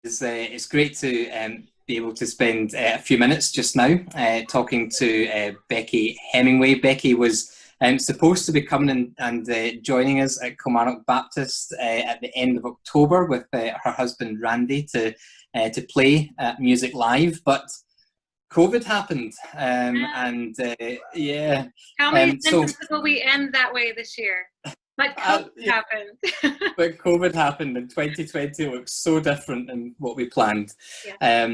It's great to be able to spend a few minutes just now talking to Becky Hemingway. Becky was supposed to be coming and joining us at Kilmarnock Baptist at the end of October with her husband Randy to play music live, but COVID happened, and yeah. How many So sentences will we end that way this year? But COVID yeah, happened. but COVID happened, and 2020 looks so different than what we planned. Yeah.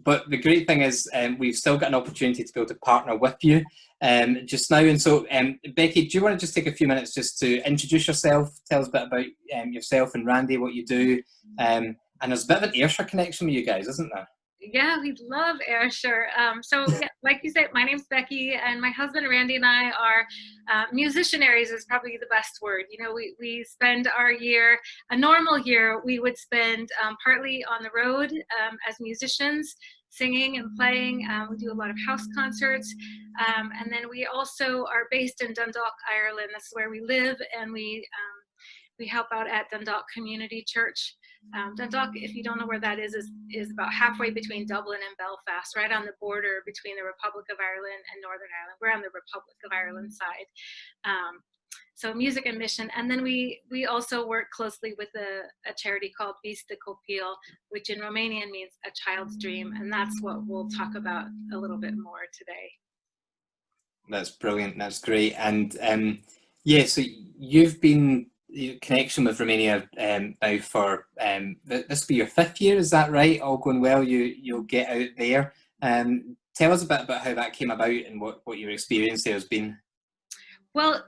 But the great thing is, we've still got an opportunity to be able to partner with you just now. And so, Becky, do you want to just take a few minutes just to introduce yourself, tell us a bit about yourself and Randy, what you do, and there's a bit of an Ayrshire connection with you guys, isn't there? Yeah, we love Ayrshire. Yeah, like you said, my name's Becky, and my husband Randy and I are musicianaries is probably the best word. You know, we spend our year, a normal year, we would spend partly on the road as musicians, singing and playing. We do a lot of house concerts, and then we also are based in Dundalk, Ireland. That's where we live, and we help out at Dundalk Community Church. Dundalk, if you don't know where that is about halfway between Dublin and Belfast, right on the border between the Republic of Ireland and Northern Ireland. We're on the Republic of Ireland side. So music and mission. And then we also work closely with a charity called Vis de Copil, which in Romanian means a child's dream. And that's what we'll talk about a little bit more today. That's brilliant. That's great. And yeah, so you've been connection with Romania now for this will be your 5th year, is that right? All going well, you'll get out there. Tell us a bit about how that came about and what your experience there has been. Well,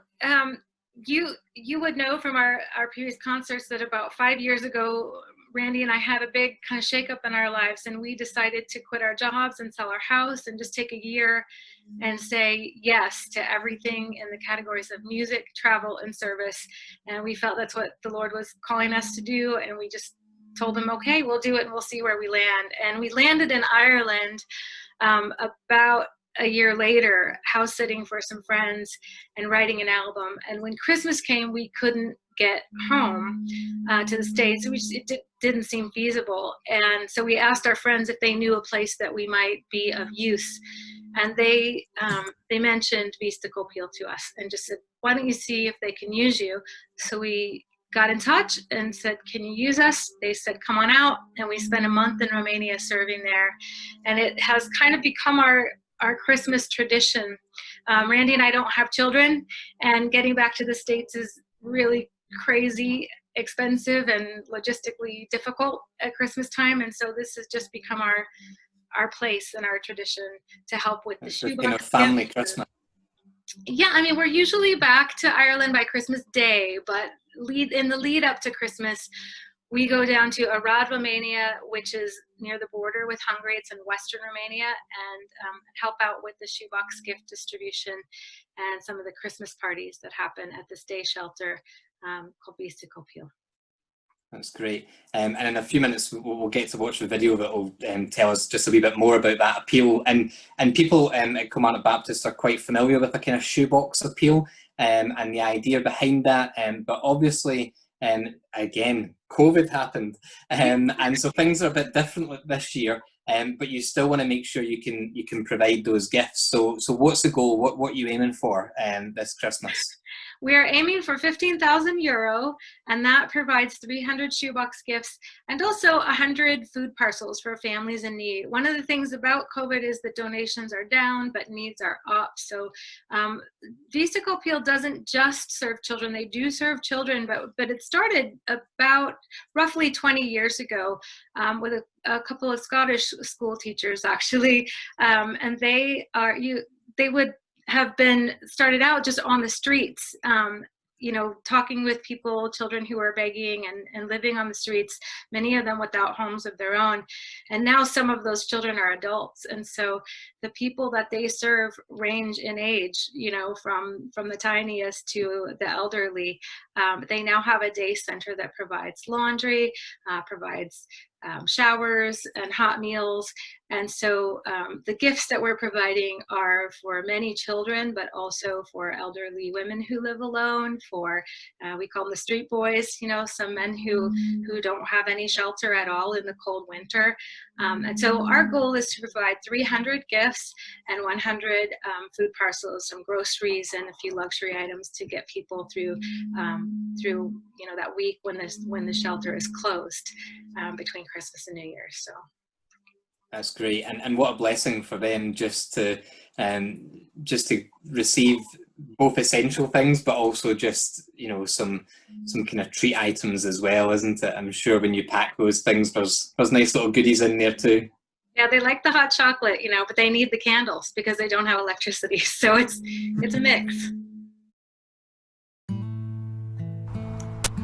you would know from our previous concerts that about 5 years ago, Randy and I had a big kind of shakeup in our lives, and we decided to quit our jobs and sell our house and just take a year and say yes to everything in the categories of music, travel, and service. And we felt that's what the Lord was calling us to do, and we just told him, okay, we'll do it and we'll see where we land. And we landed in Ireland about a year later, house sitting for some friends and writing an album. And when Christmas came, we couldn't get home to the States. It didn't seem feasible. And so we asked our friends if they knew a place that we might be of use. And they mentioned Vis de Copil to us and just said, why don't you see if they can use you? So we got in touch and said, can you use us? They said, come on out. And we spent a month in Romania serving there. And it has kind of become our Christmas tradition. Randy and I don't have children, and getting back to the States is really crazy expensive and logistically difficult at Christmas time. And so this has just become our place and our tradition to help with the shoebox family Christmas. Yeah, I mean, we're usually back to Ireland by Christmas Day, but in the lead up to Christmas, we go down to Arad, Romania, which is near the border with Hungary. It's in Western Romania, and help out with the shoebox gift distribution and some of the Christmas parties that happen at this day shelter called Vis de Copil. That's great. And in a few minutes, we'll get to watch the video that will tell us just a wee bit more about that appeal. And people at Kilmarnock Baptist are quite familiar with the kind of shoebox appeal and the idea behind that. But obviously, again, COVID happened, and so things are a bit different this year. But you still want to make sure you can provide those gifts. So what's the goal? What are you aiming for this Christmas? We are aiming for €15,000, and that provides 300 shoebox gifts and also 100 food parcels for families in need. One of the things about COVID is that donations are down, but needs are up. So Vis de Copil doesn't just serve children. They do serve children, but it started about roughly 20 years ago with a couple of Scottish school teachers, actually, and they would have been started out just on the streets, talking with people, children who are begging and living on the streets, many of them without homes of their own. And now some of those children are adults. And so the people that they serve range in age, from the tiniest to the elderly. They now have a day center that provides laundry, provides showers and hot meals. And so the gifts that we're providing are for many children, but also for elderly women who live alone, for, we call them the street boys, some men who don't have any shelter at all in the cold winter. And so our goal is to provide 300 gifts and 100 food parcels, some groceries and a few luxury items to get people through that week when the shelter is closed between Christmas and New Year's. So that's great, and what a blessing for them just to receive both essential things, but also just some kind of treat items as well, isn't it? I'm sure when you pack those things, there's nice little goodies in there too. Yeah, they like the hot chocolate, but they need the candles because they don't have electricity. So it's a mix.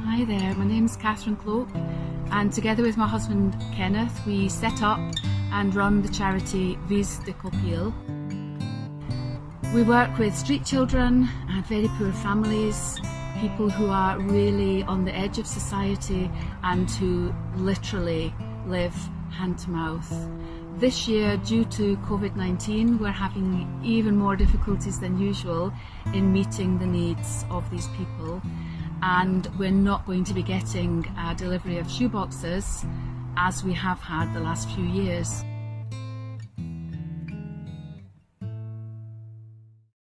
Hi there, my name's Catherine Cloak, and together with my husband Kenneth, we set up and run the charity Vis de Copil. We work with street children and very poor families, people who are really on the edge of society and who literally live hand to mouth. This year, due to COVID-19, we're having even more difficulties than usual in meeting the needs of these people. And we're not going to be getting a delivery of shoeboxes as we have had the last few years.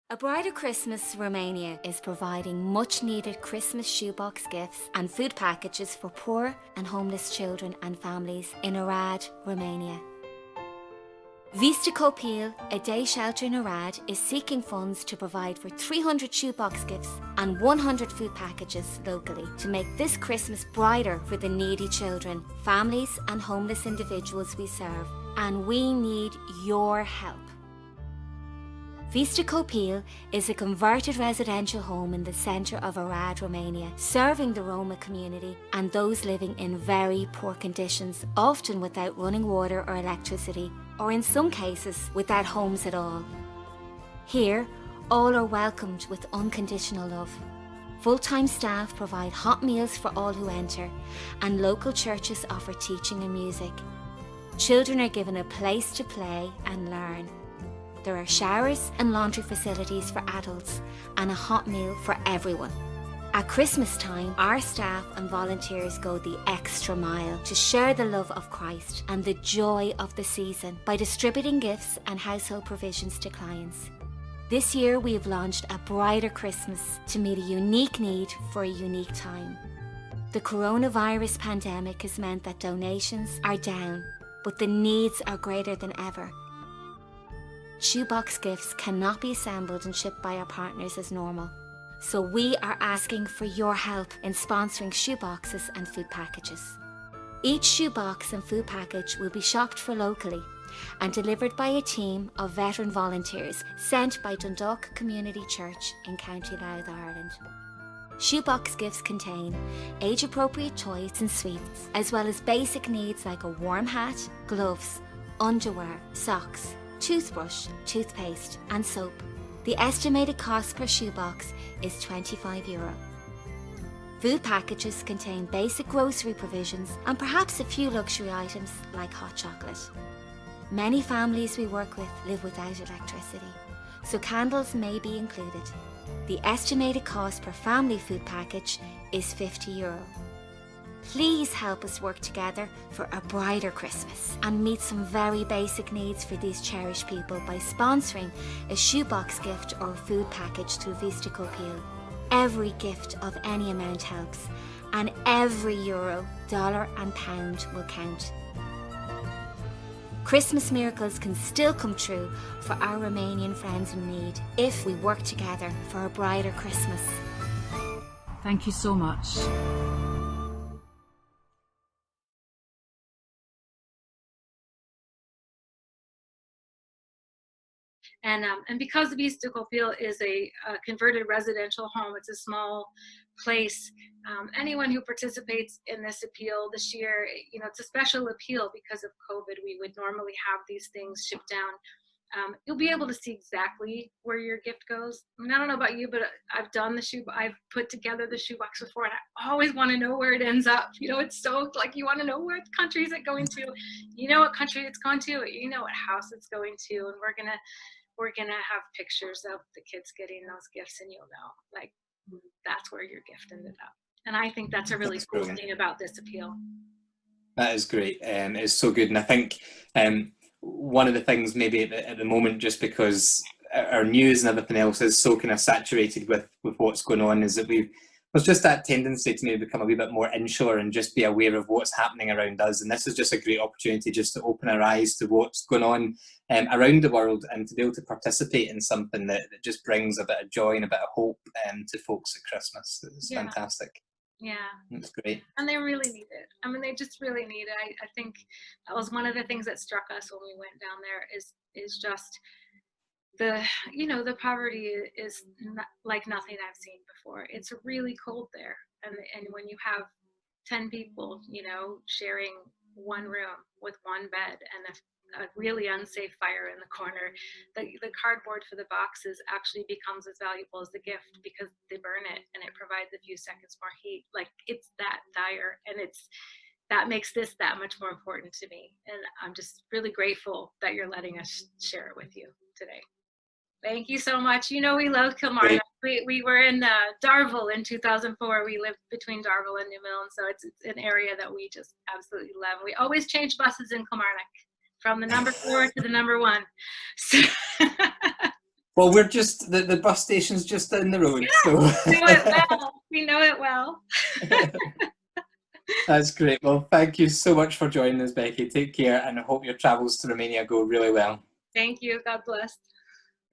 A Brighter Christmas Romania is providing much needed Christmas shoebox gifts and food packages for poor and homeless children and families in Arad, Romania. Vis de Copil, a day shelter in Arad, is seeking funds to provide for 300 shoebox gifts and 100 food packages locally to make this Christmas brighter for the needy children, families and homeless individuals we serve. And we need your help. Vis de Copil is a converted residential home in the centre of Arad, Romania, serving the Roma community and those living in very poor conditions, often without running water or electricity, or in some cases without homes at all. Here, all are welcomed with unconditional love. Full-time staff provide hot meals for all who enter, and local churches offer teaching and music. Children are given a place to play and learn. There are showers and laundry facilities for adults and a hot meal for everyone. At Christmas time, our staff and volunteers go the extra mile to share the love of Christ and the joy of the season by distributing gifts and household provisions to clients. This year we have launched a Brighter Christmas to meet a unique need for a unique time. The coronavirus pandemic has meant that donations are down, but the needs are greater than ever. Shoebox gifts cannot be assembled and shipped by our partners as normal. So we are asking for your help in sponsoring shoeboxes and food packages. Each shoebox and food package will be shopped for locally and delivered by a team of veteran volunteers sent by Dundalk Community Church in County Louth, Ireland. Shoebox gifts contain age-appropriate toys and sweets, as well as basic needs like a warm hat, gloves, underwear, socks, toothbrush, toothpaste and soap. The estimated cost per shoebox is €25. Food packages contain basic grocery provisions and perhaps a few luxury items like hot chocolate. Many families we work with live without electricity, so candles may be included. The estimated cost per family food package is €50. Please help us work together for a brighter Christmas and meet some very basic needs for these cherished people by sponsoring a shoebox gift or food package through Vis de Copil. Every gift of any amount helps, and every euro, dollar and pound will count. Christmas miracles can still come true for our Romanian friends in need if we work together for a brighter Christmas. Thank you so much. And because Vis de Copil is a converted residential home, it's a small place. Anyone who participates in this appeal this year, it's a special appeal because of COVID. We would normally have these things shipped down you'll be able to see exactly where your gift goes. I mean, I don't know about you, but I've done I've put together the shoebox before, and I always want to know where it ends up. You know, it's so like you want to know what country is it going to. You know what country it's going to. You know what house it's going to, and we're gonna have pictures of the kids getting those gifts, and you'll know like that's where your gift ended up. And I think that's a really cool thing about this appeal. That is great. It's so good, and I think one of the things maybe at the moment, just because our news and everything else is so kind of saturated with what's going on, is that there's just that tendency to maybe become a wee bit more insular and just be aware of what's happening around us. And this is just a great opportunity just to open our eyes to what's going on around the world, and to be able to participate in something that just brings a bit of joy and a bit of hope to folks at Christmas. It's fantastic. Yeah, it's great. And they really need it. I mean, they just really need it. I think that was one of the things that struck us when we went down there is just the poverty is not, like nothing I've seen before. It's really cold there, and when you have 10 people, sharing one room with one bed and a really unsafe fire in the corner, the cardboard for the boxes actually becomes as valuable as the gift because they burn it and it provides a few seconds more heat. Like, it's that dire, and that makes this that much more important to me. And I'm just really grateful that you're letting us share it with you today. Thank you so much. We love Kilmarnock. We were in Darvel in 2004. We lived between Darvel and Newmill, so it's an area that we just absolutely love. We always change buses in Kilmarnock, from the number 4 to the number 1. So well, we're just the bus station's just down the road. So we know it well. That's great. Well, thank you so much for joining us, Becky. Take care, and I hope your travels to Romania go really well. Thank you. God bless.